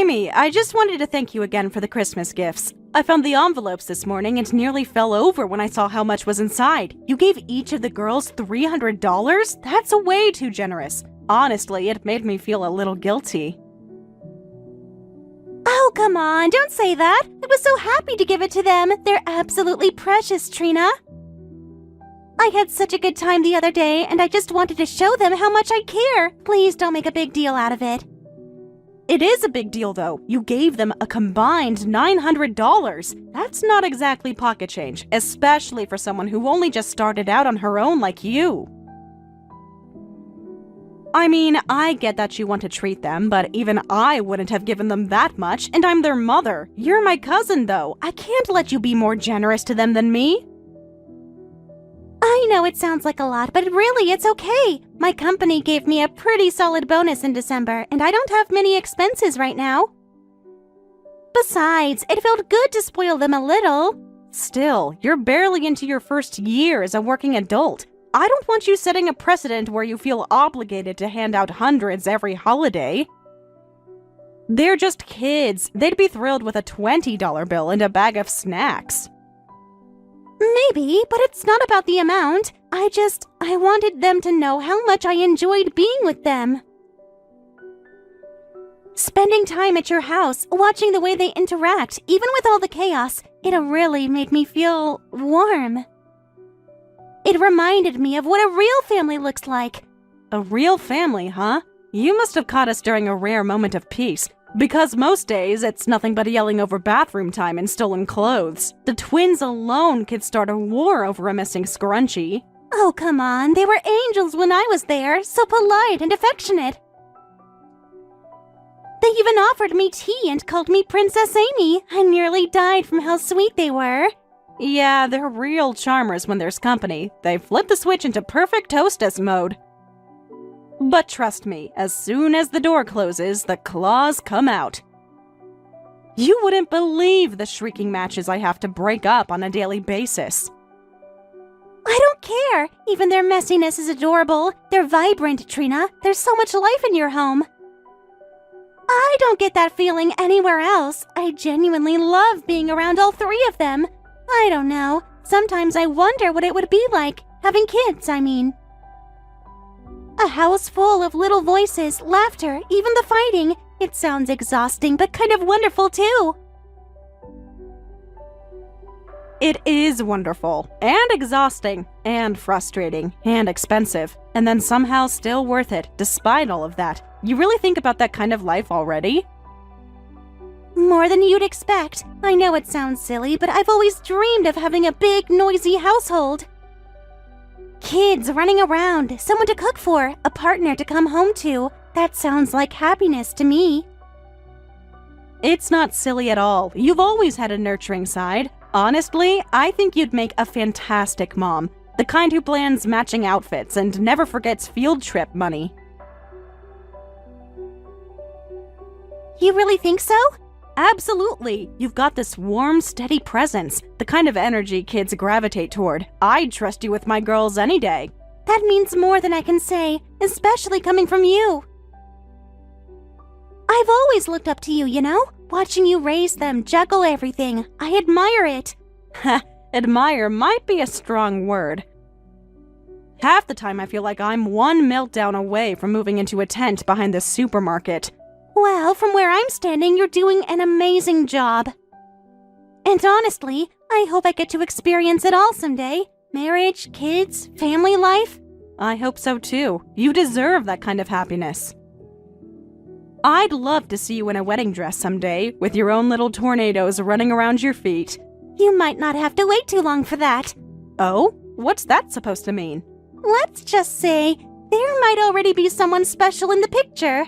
Amy, I just wanted to thank you again for the Christmas gifts. I found the envelopes this morning and nearly fell over when I saw how much was inside. You gave each of the girls $300? That's way too generous. Honestly, it made me feel a little guilty. Oh, come on, don't say that. I was so happy to give it to them. They're absolutely precious, Trina. I had such a good time the other day, and I just wanted to show them how much I care. Please don't make a big deal out of it. It is a big deal, though. You gave them a combined $900. That's not exactly pocket change, especially for someone who only just started out on her own like you. I mean, I get that you want to treat them, but even I wouldn't have given them that much, and I'm their mother. You're my cousin, though. I can't let you be more generous to them than me. I know it sounds like a lot, but really, it's okay. My company gave me a pretty solid bonus in December, and I don't have many expenses right now. Besides, it felt good to spoil them a little. Still, you're barely into your first year as a working adult. I don't want you setting a precedent where you feel obligated to hand out hundreds every holiday. They're just kids. They'd be thrilled with a $20 bill and a bag of snacks. Maybe, but it's not about the amount. I wanted them to know how much I enjoyed being with them. Spending time at your house, watching the way they interact, even with all the chaos, it really made me feel warm. It reminded me of what a real family looks like. A real family, huh? You must have caught us during a rare moment of peace. Because most days, it's nothing but yelling over bathroom time and stolen clothes. The twins alone could start a war over a missing scrunchie. Oh, come on. They were angels when I was there, so polite and affectionate. They even offered me tea and called me Princess Amy. I nearly died from how sweet they were. Yeah, they're real charmers when there's company. They flip the switch into perfect hostess mode. But trust me, as soon as the door closes, the claws come out. You wouldn't believe the shrieking matches I have to break up on a daily basis. I don't care. Even their messiness is adorable. They're vibrant, Trina. There's so much life in your home. I don't get that feeling anywhere else. I genuinely love being around all three of them. I don't know. Sometimes I wonder what it would be like, having kids, I mean. A house full of little voices, laughter, even the fighting. It sounds exhausting, but kind of wonderful too. It is wonderful, and exhausting, and frustrating, and expensive, and then somehow still worth it, despite all of that. You really think about that kind of life already? More than you'd expect. I know it sounds silly, but I've always dreamed of having a big, noisy household. Kids running around, someone to cook for, a partner to come home to. That sounds like happiness to me. It's not silly at all. You've always had a nurturing side. Honestly, I think you'd make a fantastic mom. The kind who plans matching outfits and never forgets field trip money. You really think so? Absolutely! You've got this warm, steady presence, the kind of energy kids gravitate toward. I'd trust you with my girls any day. That means more than I can say, especially coming from you. I've always looked up to you, you know? Watching you raise them, juggle everything. I admire it. Ha, admire might be a strong word. Half the time I feel like I'm one meltdown away from moving into a tent behind the supermarket. Well, from where I'm standing, you're doing an amazing job. And honestly, I hope I get to experience it all someday. Marriage, kids, family life. I hope so too. You deserve that kind of happiness. I'd love to see you in a wedding dress someday, with your own little tornadoes running around your feet. You might not have to wait too long for that. Oh? What's that supposed to mean? Let's just say, there might already be someone special in the picture.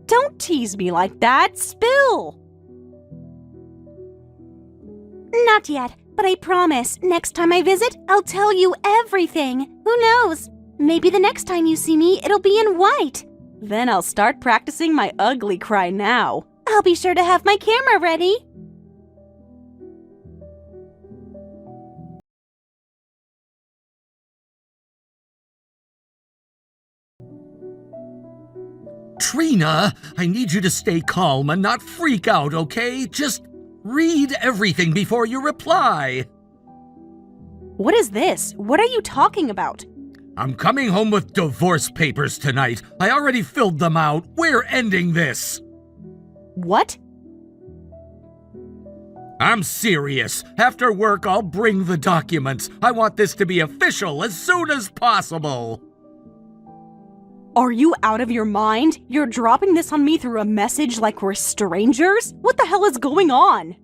Don't tease me like that. Spill! Not yet, but I promise, next time I visit, I'll tell you everything. Who knows? Maybe the next time you see me, it'll be in white. Then I'll start practicing my ugly cry now. I'll be sure to have my camera ready. Trina, I need you to stay calm and not freak out, okay? Just read everything before you reply. What is this? What are you talking about? I'm coming home with divorce papers tonight. I already filled them out. We're ending this. What? I'm serious. After work, I'll bring the documents. I want this to be official as soon as possible. Are you out of your mind? You're dropping this on me through a message like we're strangers? What the hell is going on?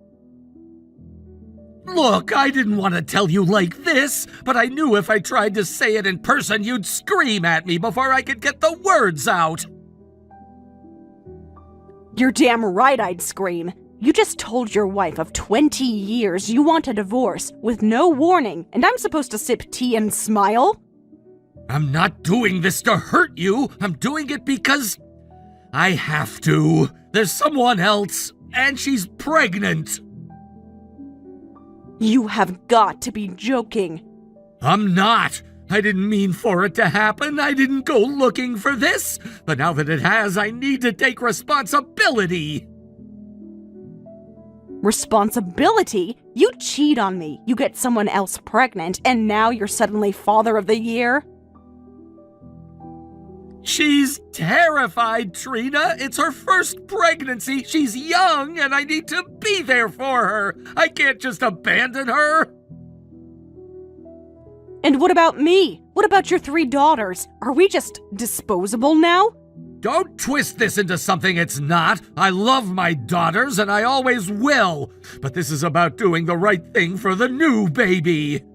Look, I didn't want to tell you like this, but I knew if I tried to say it in person, you'd scream at me before I could get the words out. You're damn right I'd scream. You just told your wife of 20 years you want a divorce with no warning, and I'm supposed to sip tea and smile? I'm not doing this to hurt you. I'm doing it because I have to. There's someone else, and she's pregnant. You have got to be joking. I'm not. I didn't mean for it to happen. I didn't go looking for this. But now that it has, I need to take responsibility. Responsibility? You cheat on me, you get someone else pregnant, and now you're suddenly father of the year? She's terrified, Trina. It's her first pregnancy. She's young, and I need to be there for her. I can't just abandon her. And what about me? What about your 3 daughters? Are we just disposable now? Don't twist this into something it's not. I love my daughters, and I always will. But this is about doing the right thing for the new baby.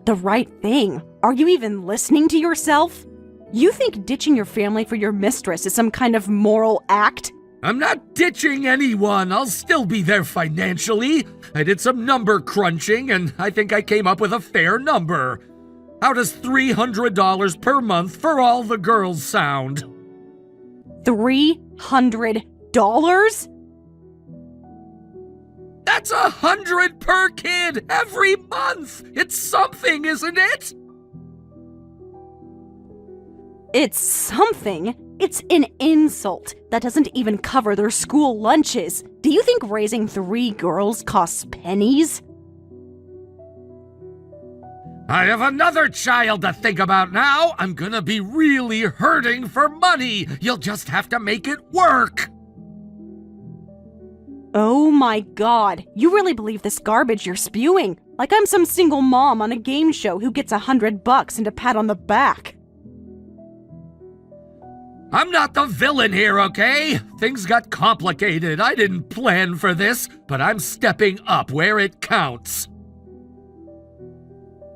The right thing? Are you even listening to yourself? You think ditching your family for your mistress is some kind of moral act? I'm not ditching anyone. I'll still be there financially. I did some number crunching, and I think I came up with a fair number. How does $300 per month for all the girls sound? $300? That's $100 per kid every month. It's something, isn't it? It's something. It's an insult. That doesn't even cover their school lunches. Do you think raising 3 girls costs pennies? I have another child to think about now. I'm gonna be really hurting for money. You'll just have to make it work. Oh my god, you really believe this garbage you're spewing? Like I'm some single mom on a game show who gets $100 and a pat on the back. I'm not the villain here, okay? Things got complicated. I didn't plan for this, but I'm stepping up where it counts.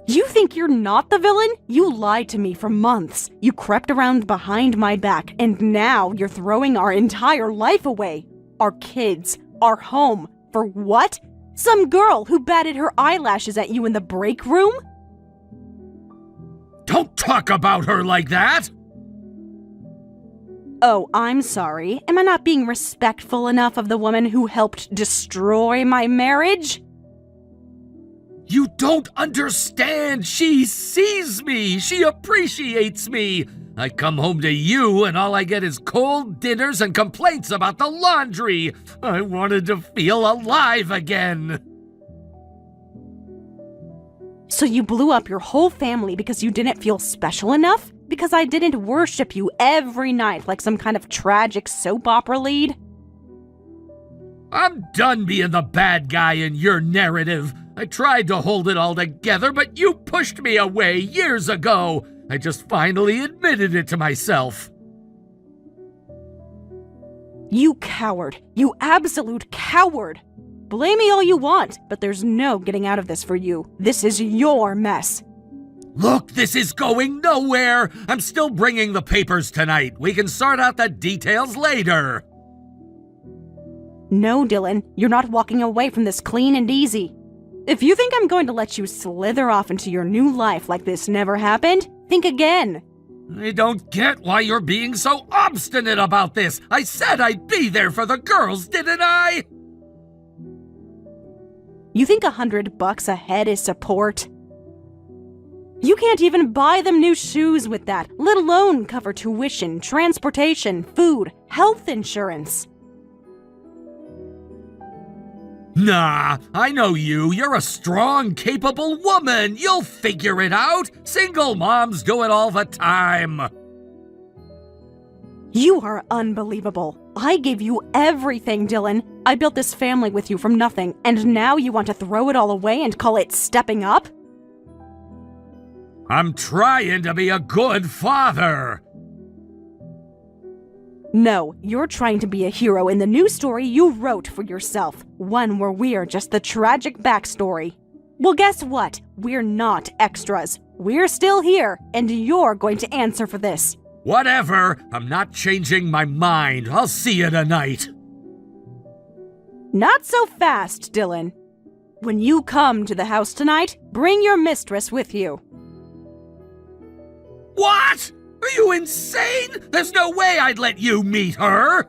You think you're not the villain? You lied to me for months. You crept around behind my back, and now you're throwing our entire life away. Our kids, our home. For what? Some girl who batted her eyelashes at you in the break room? Don't talk about her like that! Oh, I'm sorry. Am I not being respectful enough of the woman who helped destroy my marriage? You don't understand. She sees me. She appreciates me. I come home to you and all I get is cold dinners and complaints about the laundry. I wanted to feel alive again. So you blew up your whole family because you didn't feel special enough? Because I didn't worship you every night like some kind of tragic soap opera lead? I'm done being the bad guy in your narrative. I tried to hold it all together, but you pushed me away years ago. I just finally admitted it to myself. You coward. You absolute coward. Blame me all you want, but there's no getting out of this for you. This is your mess. Look, this is going nowhere. I'm still bringing the papers tonight. We can sort out the details later. No, Dylan, you're not walking away from this clean and easy. If you think I'm going to let you slither off into your new life like this never happened, think again. I don't get why you're being so obstinate about this. I said I'd be there for the girls, didn't I? You think $100 a head is support? You can't even buy them new shoes with that, let alone cover tuition, transportation, food, health insurance. Nah, I know you. You're a strong, capable woman. You'll figure it out. Single moms do it all the time. You are unbelievable. I gave you everything, Dylan. I built this family with you from nothing, and now you want to throw it all away and call it stepping up? I'm trying to be a good father. No, you're trying to be a hero in the new story you wrote for yourself. One where we are just the tragic backstory. Well, guess what? We're not extras. We're still here, and you're going to answer for this. Whatever. I'm not changing my mind. I'll see you tonight. Not so fast, Dylan. When you come to the house tonight, bring your mistress with you. What? Are you insane? There's no way I'd let you meet her.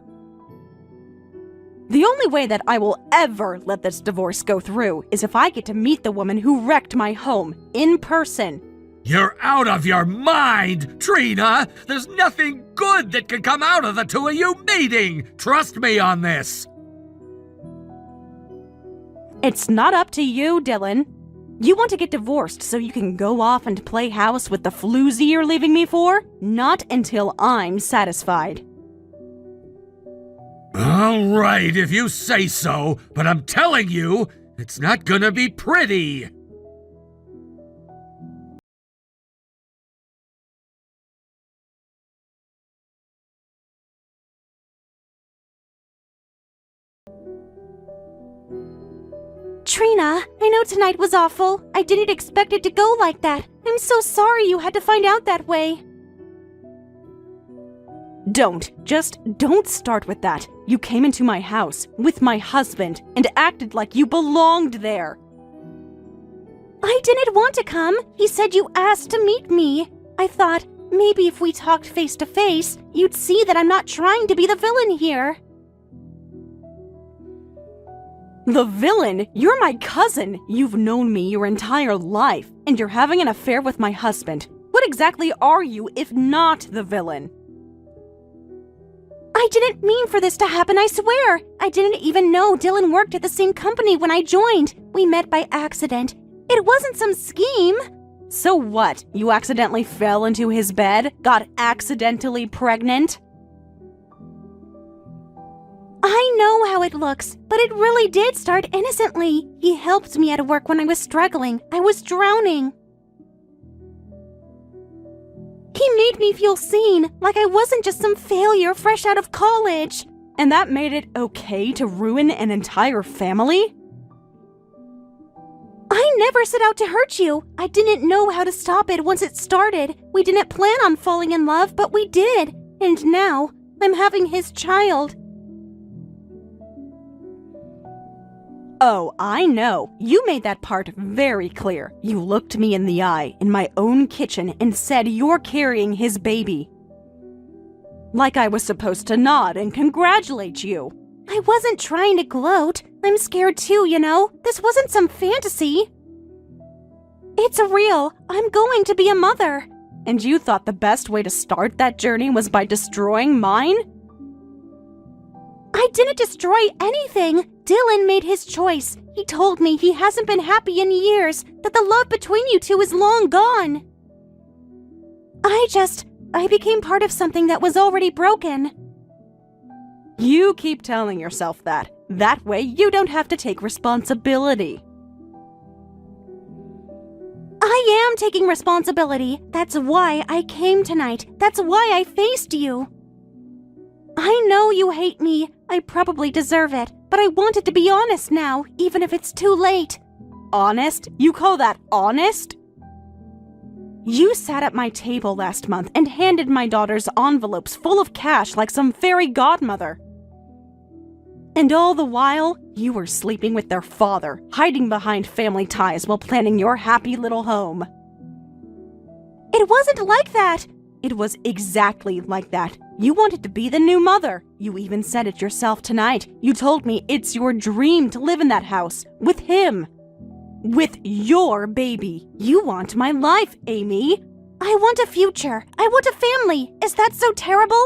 The only way that I will ever let this divorce go through is if I get to meet the woman who wrecked my home in person. You're out of your mind, Trina! There's nothing good that can come out of the two of you meeting! Trust me on this! It's not up to you, Dylan. You want to get divorced so you can go off and play house with the floozy you're leaving me for? Not until I'm satisfied. All right, if you say so, but I'm telling you, it's not gonna be pretty! Trina, I know tonight was awful. I didn't expect it to go like that. I'm so sorry you had to find out that way. Just don't start with that. You came into my house with my husband and acted like you belonged there. I didn't want to come. He said you asked to meet me. I thought maybe if we talked face to face, you'd see that I'm not trying to be the villain here. The villain? You're my cousin. You've known me your entire life, and you're having an affair with my husband. What exactly are you if not the villain? I didn't mean for this to happen, I swear. I didn't even know Dylan worked at the same company when I joined. We met by accident. It wasn't some scheme. So what? You accidentally fell into his bed? Got accidentally pregnant? I know how it looks, but it really did start innocently. He helped me at work when I was struggling. I was drowning. He made me feel seen, like I wasn't just some failure fresh out of college. And that made it okay to ruin an entire family? I never set out to hurt you. I didn't know how to stop it once it started. We didn't plan on falling in love, but we did. And now, I'm having his child. Oh, I know. You made that part very clear. You looked me in the eye in my own kitchen and said you're carrying his baby. Like I was supposed to nod and congratulate you. I wasn't trying to gloat. I'm scared too, you know? This wasn't some fantasy. It's real. I'm going to be a mother. And you thought the best way to start that journey was by destroying mine? I didn't destroy anything. Dylan made his choice. He told me he hasn't been happy in years, that the love between you two is long gone. I became part of something that was already broken. You keep telling yourself that. That way you don't have to take responsibility. I am taking responsibility. That's why I came tonight. That's why I faced you. I know you hate me. I probably deserve it. But I wanted to be honest now, even if it's too late. Honest? You call that honest? You sat at my table last month and handed my daughters envelopes full of cash like some fairy godmother. And all the while, you were sleeping with their father, hiding behind family ties while planning your happy little home. It wasn't like that. It was exactly like that. You wanted to be the new mother. You even said it yourself tonight. You told me it's your dream to live in that house with him. With your baby. You want my life, Amy. I want a future. I want a family. Is that so terrible?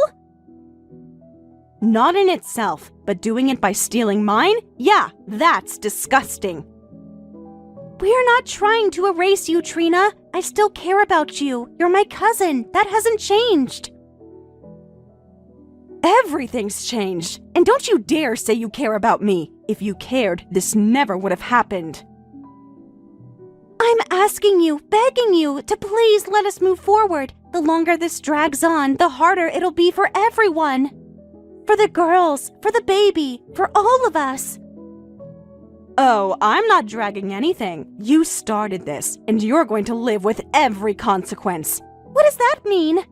Not in itself, but doing it by stealing mine? Yeah, that's disgusting. We're not trying to erase you, Trina. I still care about you. You're my cousin. That hasn't changed. Everything's changed. And don't you dare say you care about me. If you cared, this never would have happened. I'm asking you, begging you, to please let us move forward. The longer this drags on, the harder it'll be for everyone. For the girls, for the baby, for all of us. Oh, I'm not dragging anything. You started this, and you're going to live with every consequence. What does that mean?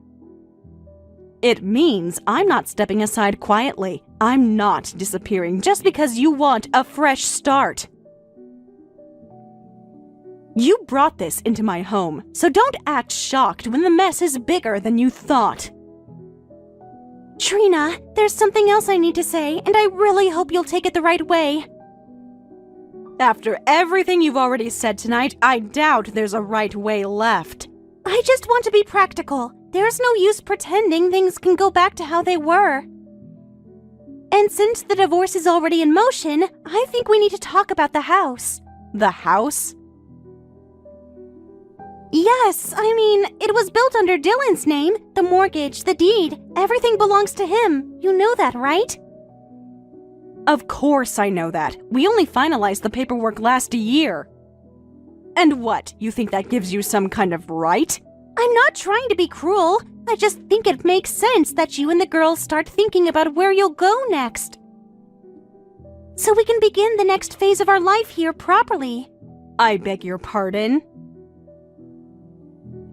It means I'm not stepping aside quietly. I'm not disappearing just because you want a fresh start. You brought this into my home, so don't act shocked when the mess is bigger than you thought. Trina, there's something else I need to say, and I really hope you'll take it the right way. After everything you've already said tonight, I doubt there's a right way left. I just want to be practical. There's no use pretending things can go back to how they were. And since the divorce is already in motion, I think we need to talk about the house. The house? Yes, I mean, it was built under Dylan's name. The mortgage, the deed, everything belongs to him. You know that, right? Of course I know that. We only finalized the paperwork last year. And what, you think that gives you some kind of right? I'm not trying to be cruel. I just think it makes sense that you and the girls start thinking about where you'll go next. So we can begin the next phase of our life here properly. I beg your pardon?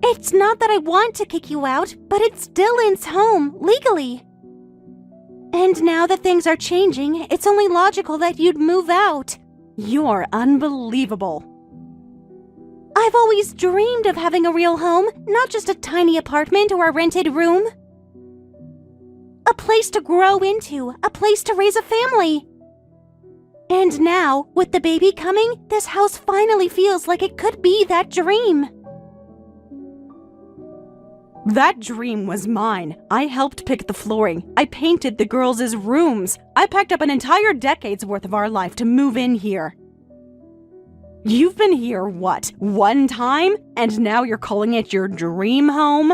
It's not that I want to kick you out, but it's Dylan's home, legally. And now that things are changing, it's only logical that you'd move out. You're unbelievable. I've always dreamed of having a real home, not just a tiny apartment or a rented room. A place to grow into, a place to raise a family. And now, with the baby coming, this house finally feels like it could be that dream. That dream was mine. I helped pick the flooring. I painted the girls' rooms. I packed up an entire decade's worth of our life to move in here. You've been here, what, one time? And now you're calling it your dream home?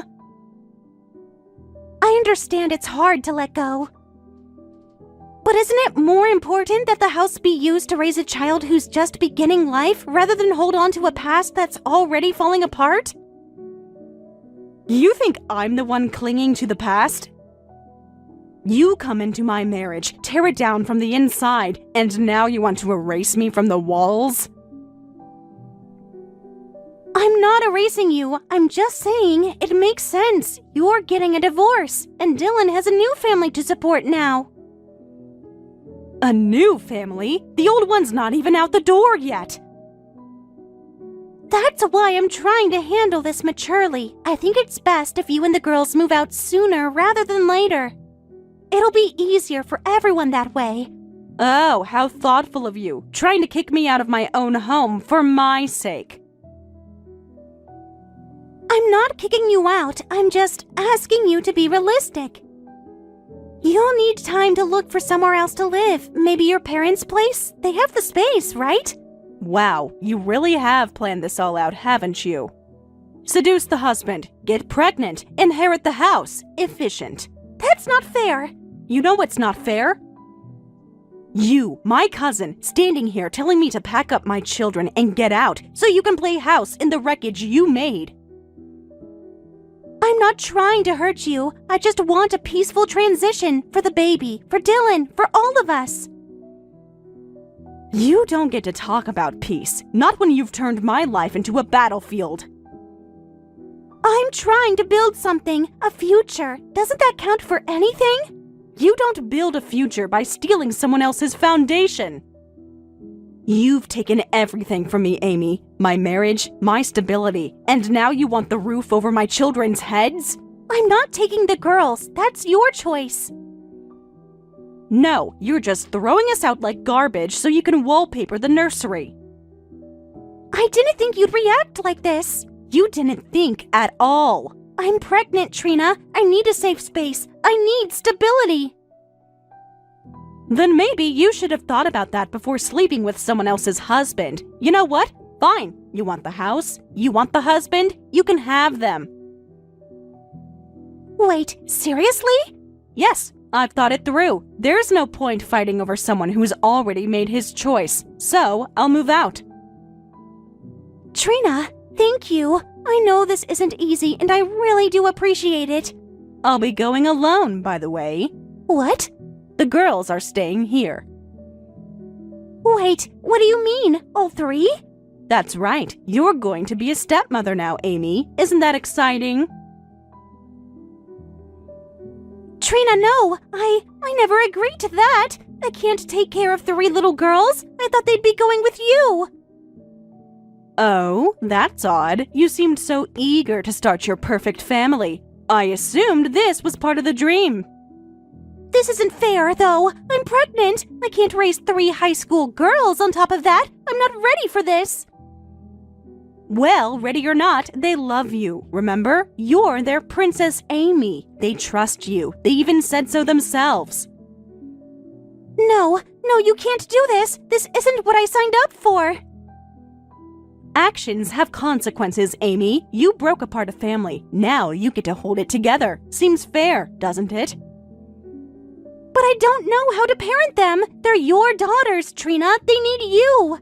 I understand it's hard to let go. But isn't it more important that the house be used to raise a child who's just beginning life rather than hold on to a past that's already falling apart? You think I'm the one clinging to the past? You come into my marriage, tear it down from the inside, and now you want to erase me from the walls? I'm not erasing you. I'm just saying it makes sense. You're getting a divorce, and Dylan has a new family to support now. A new family? The old one's not even out the door yet. That's why I'm trying to handle this maturely. I think it's best if you and the girls move out sooner rather than later. It'll be easier for everyone that way. Oh, how thoughtful of you, trying to kick me out of my own home for my sake. I'm not kicking you out, I'm just asking you to be realistic. You'll need time to look for somewhere else to live. Maybe your parents' place? They have the space, right? Wow, you really have planned this all out, haven't you? Seduce the husband, get pregnant, inherit the house. Efficient. That's not fair. You know what's not fair? You, my cousin, standing here telling me to pack up my children and get out so you can play house in the wreckage you made. I'm not trying to hurt you. I just want a peaceful transition for the baby, for Dylan, for all of us. You don't get to talk about peace, not when you've turned my life into a battlefield. I'm trying to build something, a future. Doesn't that count for anything? You don't build a future by stealing someone else's foundation. You've taken everything from me, Amy. My marriage, my stability, and now you want the roof over my children's heads? I'm not taking the girls. That's your choice. No, you're just throwing us out like garbage so you can wallpaper the nursery. didn't think you'd react like this. You didn't think at all. I'm pregnant, Trina. I need a safe space. I need stability. Then maybe you should have thought about that before sleeping with someone else's husband. You know what? Fine. You want the house? You want the husband? You can have them. Wait, seriously? Yes, I've thought it through. There's no point fighting over someone who's already made his choice. So, I'll move out. Trina, thank you. I know this isn't easy, and I really do appreciate it. I'll be going alone, by the way. What? The girls are staying here. Wait, what do you mean? All three? That's right. You're going to be a stepmother now, Amy. Isn't that exciting? Trina, no! I never agreed to that! I can't take care of 3 little girls! I thought they'd be going with you! Oh, that's odd. You seemed so eager to start your perfect family. I assumed this was part of the dream. This isn't fair, though. I'm pregnant. I can't raise 3 high school girls on top of that. I'm not ready for this. Well, ready or not, they love you, remember? You're their Princess Amy. They trust you. They even said so themselves. No, you can't do this. This isn't what I signed up for. Actions have consequences, Amy. You broke apart a family. Now you get to hold it together. Seems fair, doesn't it? But I don't know how to parent them. They're your daughters, Trina. They need you.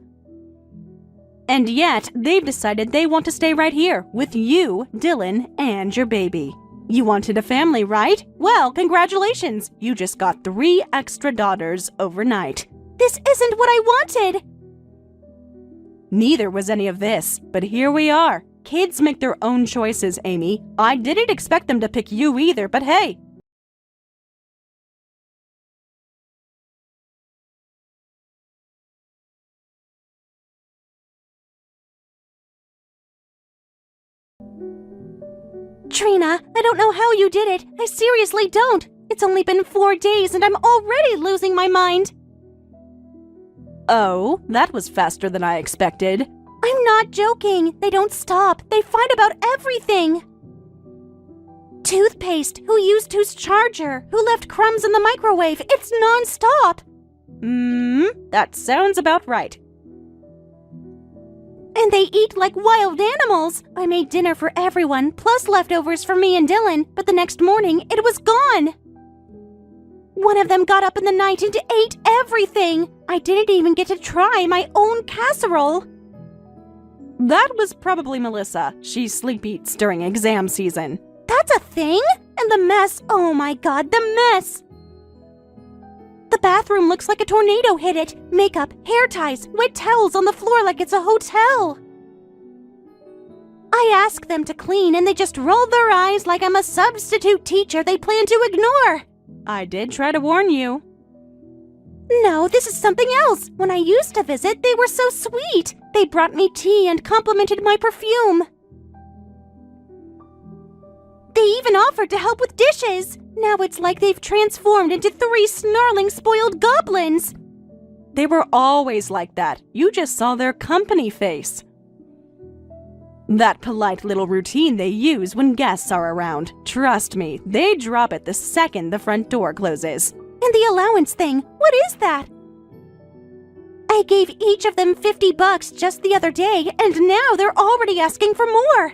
And yet, they've decided they want to stay right here with you, Dylan, and your baby. You wanted a family, right? Well, congratulations. You just got 3 extra daughters overnight. This isn't what I wanted. Neither was any of this, but here we are. Kids make their own choices, Amy. I didn't expect them to pick you either, but hey. Trina, I don't know how you did it. I seriously don't. It's only been 4 days and I'm already losing my mind. Oh, that was faster than I expected. I'm not joking. They don't stop. They fight about everything. Toothpaste, who used whose charger, who left crumbs in the microwave. It's non-stop. That sounds about right. And they eat like wild animals. I made dinner for everyone, plus leftovers for me and Dylan, but the next morning it was gone. One of them got up in the night and ate everything. I didn't even get to try my own casserole. That was probably Melissa. She sleep eats during exam season. That's a thing? And the mess, oh my god, the mess! The bathroom looks like a tornado hit it. Makeup, hair ties, wet towels on the floor like it's a hotel. I ask them to clean and they just roll their eyes like I'm a substitute teacher they plan to ignore. I did try to warn you. No, this is something else. When I used to visit, they were so sweet. They brought me tea and complimented my perfume. They even offered to help with dishes. Now it's like they've transformed into 3 snarling, spoiled goblins. They were always like that. You just saw their company face. That polite little routine they use when guests are around. Trust me, they drop it the second the front door closes. And the allowance thing, what is that? I gave each of them $50 just the other day, and now they're already asking for more.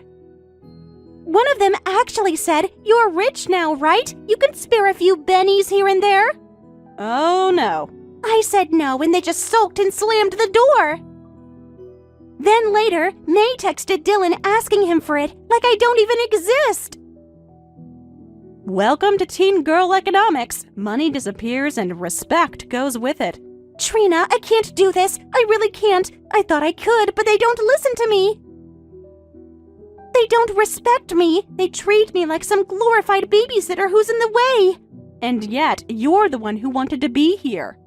One of them actually said, "You're rich now, right? You can spare a few bennies here and there." Oh no. I said no, and they just sulked and slammed the door. Then later, May texted Dylan asking him for it, like I don't even exist. Welcome to teen girl economics. Money disappears and respect goes with it. Trina, I can't do this. I really can't. I thought I could, but they don't listen to me. They don't respect me. They treat me like some glorified babysitter who's in the way. And yet, you're the one who wanted to be here.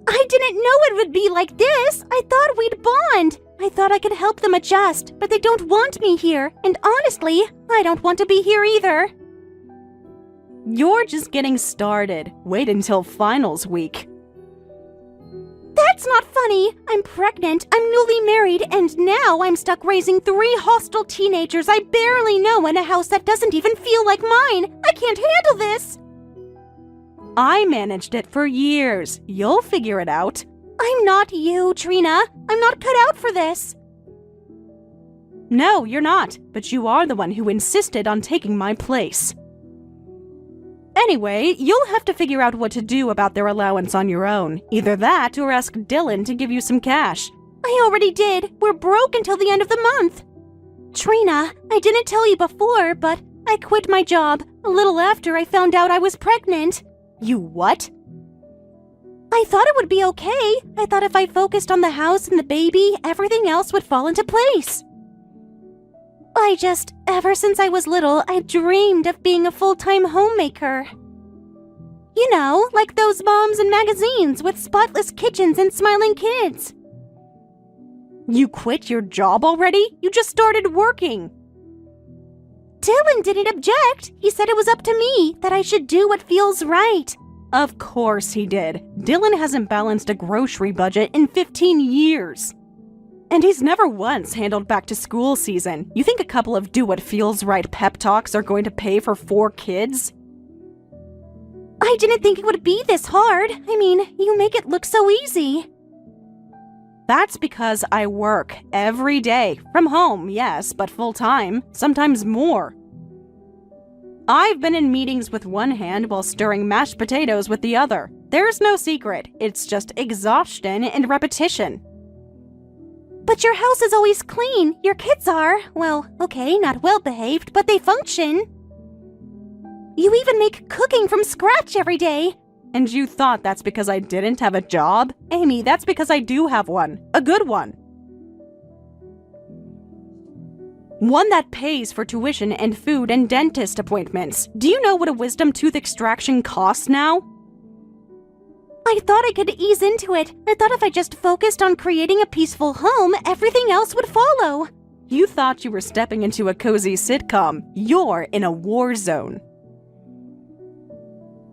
I didn't know it would be like this. I thought we'd bond. I thought I could help them adjust, but they don't want me here. And honestly, I don't want to be here either. You're just getting started. Wait until finals week. That's not funny. I'm pregnant, I'm newly married, and now I'm stuck raising 3 hostile teenagers I barely know in a house that doesn't even feel like mine. I can't handle this. I managed it for years. You'll figure it out. I'm not you, Trina. I'm not cut out for this. No, you're not, but you are the one who insisted on taking my place. Anyway, you'll have to figure out what to do about their allowance on your own. Either that or ask Dylan to give you some cash. I already did. We're broke until the end of the month. Trina, I didn't tell you before, but I quit my job a little after I found out I was pregnant. You what? I thought it would be okay. I thought if I focused on the house and the baby, everything else would fall into place. Ever since I was little, I dreamed of being a full-time homemaker. You know, like those moms in magazines with spotless kitchens and smiling kids. You quit your job already? You just started working. Dylan didn't object. He said it was up to me, that I should do what feels right. Of course he did. Dylan hasn't balanced a grocery budget in 15 years. And he's never once handled back to school season. You think a couple of do what feels right pep talks are going to pay for 4 kids? I didn't think it would be this hard. I mean, you make it look so easy. That's because I work every day. From home, yes, but full-time, sometimes more. I've been in meetings with one hand while stirring mashed potatoes with the other. There's no secret. It's just exhaustion and repetition. But your house is always clean. Your kids are, well, okay, not well-behaved, but they function. You even make cooking from scratch every day. And you thought that's because I didn't have a job? Amy, that's because I do have one. A good one. One that pays for tuition and food and dentist appointments. Do you know what a wisdom tooth extraction costs now? I thought I could ease into it. I thought if I just focused on creating a peaceful home, everything else would follow. You thought you were stepping into a cozy sitcom. You're in a war zone.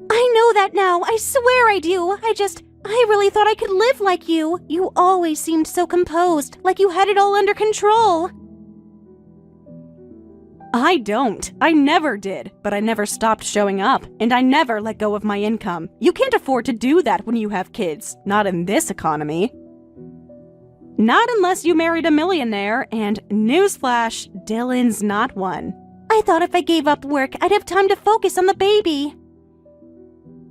I know that now. I swear I do. I really thought I could live like you. You always seemed so composed, like you had it all under control. I don't. I never did. But I never stopped showing up, and I never let go of my income. You can't afford to do that when you have kids. Not in this economy. Not unless you married a millionaire, and newsflash, Dylan's not one. I thought if I gave up work, I'd have time to focus on the baby.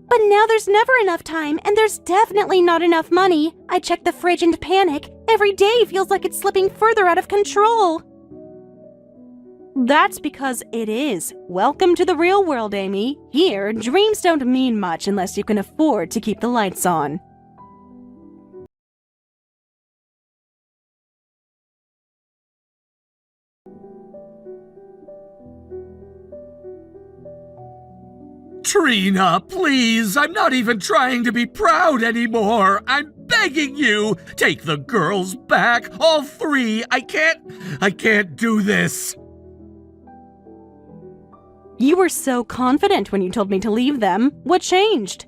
But now there's never enough time, and there's definitely not enough money. I check the fridge and panic. Every day feels like it's slipping further out of control. That's because it is. Welcome to the real world, Amy. Here, dreams don't mean much unless you can afford to keep the lights on. Trina, please, I'm not even trying to be proud anymore. I'm begging you, take the girls back, all 3. I can't do this. You were so confident when you told me to leave them. What changed?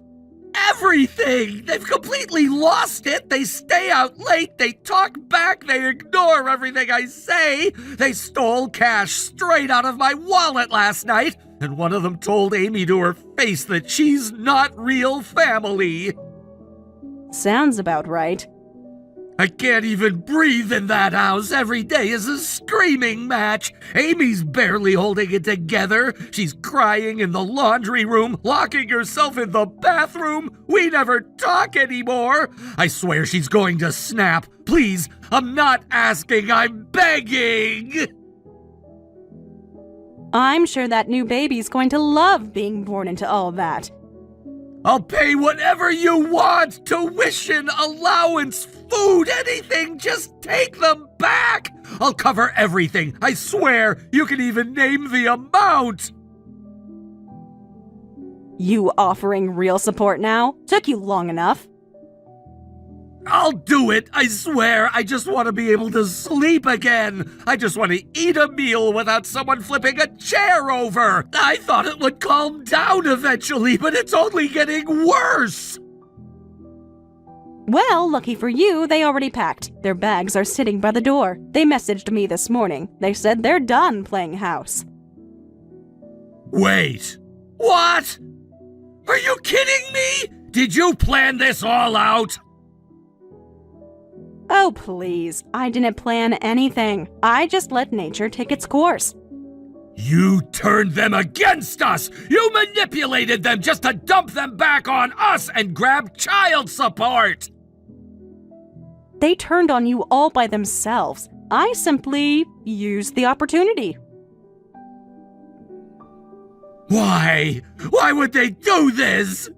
Everything! They've completely lost it. They stay out late, they talk back, they ignore everything I say. They stole cash straight out of my wallet last night, and one of them told Amy to her face that she's not real family. Sounds about right. I can't even breathe in that house. Every day is a screaming match. Amy's barely holding it together. She's crying in the laundry room, locking herself in the bathroom. We never talk anymore. I swear she's going to snap. Please, I'm not asking, I'm begging. I'm sure that new baby's going to love being born into all that. I'll pay whatever you want. Tuition, allowance, food, anything. Just take them back. I'll cover everything. I swear. You can even name the amount. You offering real support now? Took you long enough. I'll do it, I swear. I just want to be able to sleep again. I just want to eat a meal without someone flipping a chair over. I thought it would calm down eventually, but it's only getting worse. Well, lucky for you, they already packed. Their bags are sitting by the door. They messaged me this morning. They said they're done playing house. Wait, what? Are you kidding me? Did you plan this all out? Oh, please. I didn't plan anything. I just let nature take its course. You turned them against us! You manipulated them just to dump them back on us and grab child support! They turned on you all by themselves. I simply used the opportunity. Why? Why would they do this?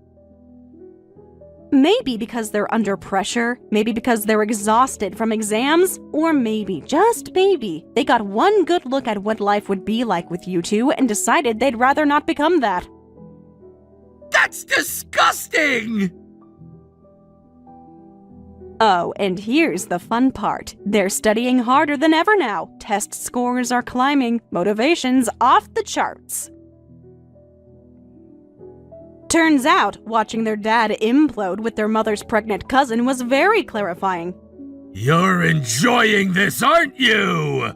Maybe because they're under pressure, maybe because they're exhausted from exams, or maybe, just maybe, they got one good look at what life would be like with you two and decided they'd rather not become that. That's disgusting! Oh, and here's the fun part. They're studying harder than ever now. Test scores are climbing, motivation's off the charts. Turns out, watching their dad implode with their mother's pregnant cousin was very clarifying. You're enjoying this, aren't you?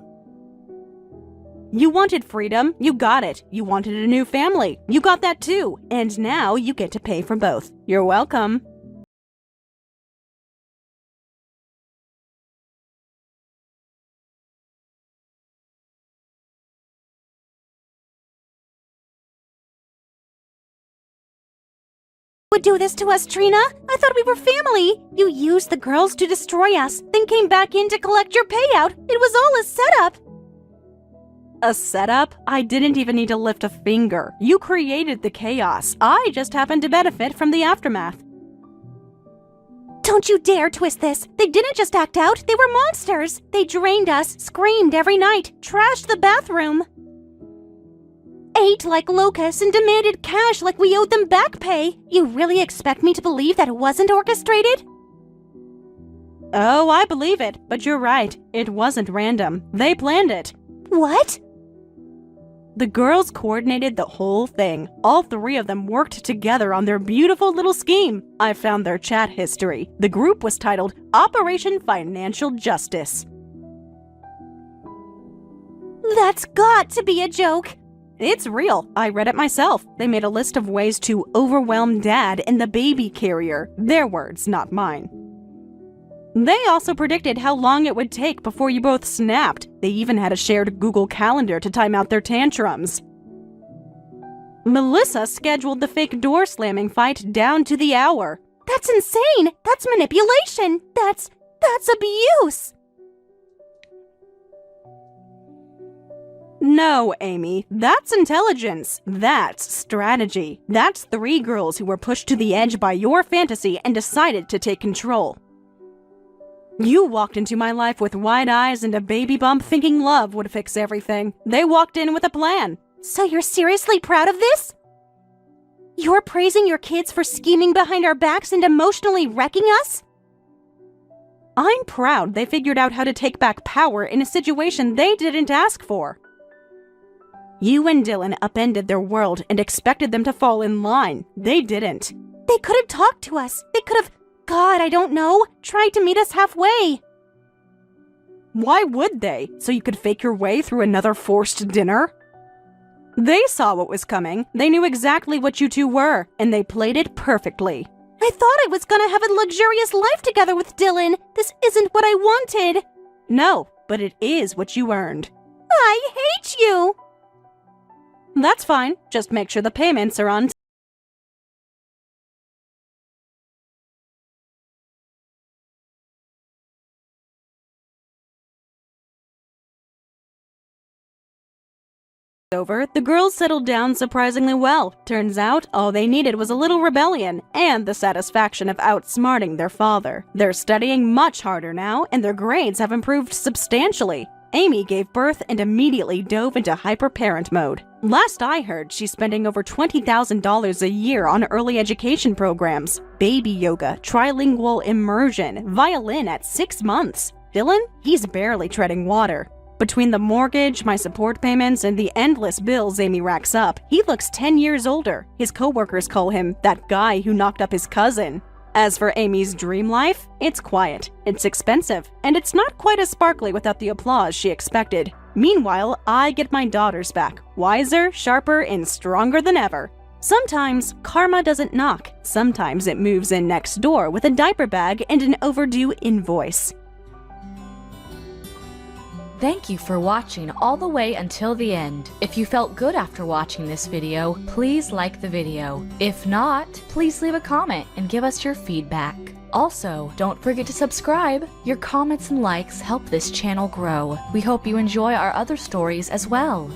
You wanted freedom, you got it. You wanted a new family, you got that too. And now you get to pay for both. You're welcome. Would do this to us, Trina? I thought we were family. You used the girls to destroy us, then came back in to collect your payout. It was all a setup. A setup? I didn't even need to lift a finger. You created the chaos. I just happened to benefit from the aftermath. Don't you dare twist this. They didn't just act out, they were monsters. They drained us, screamed every night, trashed the bathroom, ate like locusts, and demanded cash like we owed them back pay. You really expect me to believe that it wasn't orchestrated? Oh, I believe it, but you're right. It wasn't random. They planned it. What? The girls coordinated the whole thing. All three of them worked together on their beautiful little scheme. I found their chat history. The group was titled Operation Financial Justice. That's got to be a joke. It's real. I read it myself. They made a list of ways to overwhelm Dad and the baby carrier. Their words, not mine. They also predicted how long it would take before you both snapped. They even had a shared Google Calendar to time out their tantrums. Melissa scheduled the fake door slamming fight down to the hour. That's insane. That's manipulation. That's abuse. No, Amy, that's intelligence. That's strategy. That's three girls who were pushed to the edge by your fantasy and decided to take control. You walked into my life with wide eyes and a baby bump thinking love would fix everything. They walked in with a plan. So you're seriously proud of this? You're praising your kids for scheming behind our backs and emotionally wrecking us? I'm proud they figured out how to take back power in a situation they didn't ask for. You and Dylan upended their world and expected them to fall in line. They didn't. They could have talked to us. They could have, God, I don't know, tried to meet us halfway. Why would they? So you could fake your way through another forced dinner? They saw what was coming. They knew exactly what you two were, and they played it perfectly. I thought I was gonna have a luxurious life together with Dylan. This isn't what I wanted. No, but it is what you earned. I hate you. That's fine. Just make sure the payments are on over, the girls settled down surprisingly well. Turns out, all they needed was a little rebellion and the satisfaction of outsmarting their father. They're studying much harder now, and their grades have improved substantially. Amy gave birth and immediately dove into hyper-parent mode. Last I heard, she's spending over $20,000 a year on early education programs, baby yoga, trilingual immersion, violin at 6 months. Dylan? He's barely treading water. Between the mortgage, my support payments, and the endless bills Amy racks up, he looks 10 years older. His coworkers call him that guy who knocked up his cousin. As for Amy's dream life, it's quiet, it's expensive, and it's not quite as sparkly without the applause she expected. Meanwhile, I get my daughters back, wiser, sharper, and stronger than ever. Sometimes, karma doesn't knock. Sometimes it moves in next door with a diaper bag and an overdue invoice. Thank you for watching all the way until the end. If you felt good after watching this video, please like the video. If not, please leave a comment and give us your feedback. Also, don't forget to subscribe. Your comments and likes help this channel grow. We hope you enjoy our other stories as well.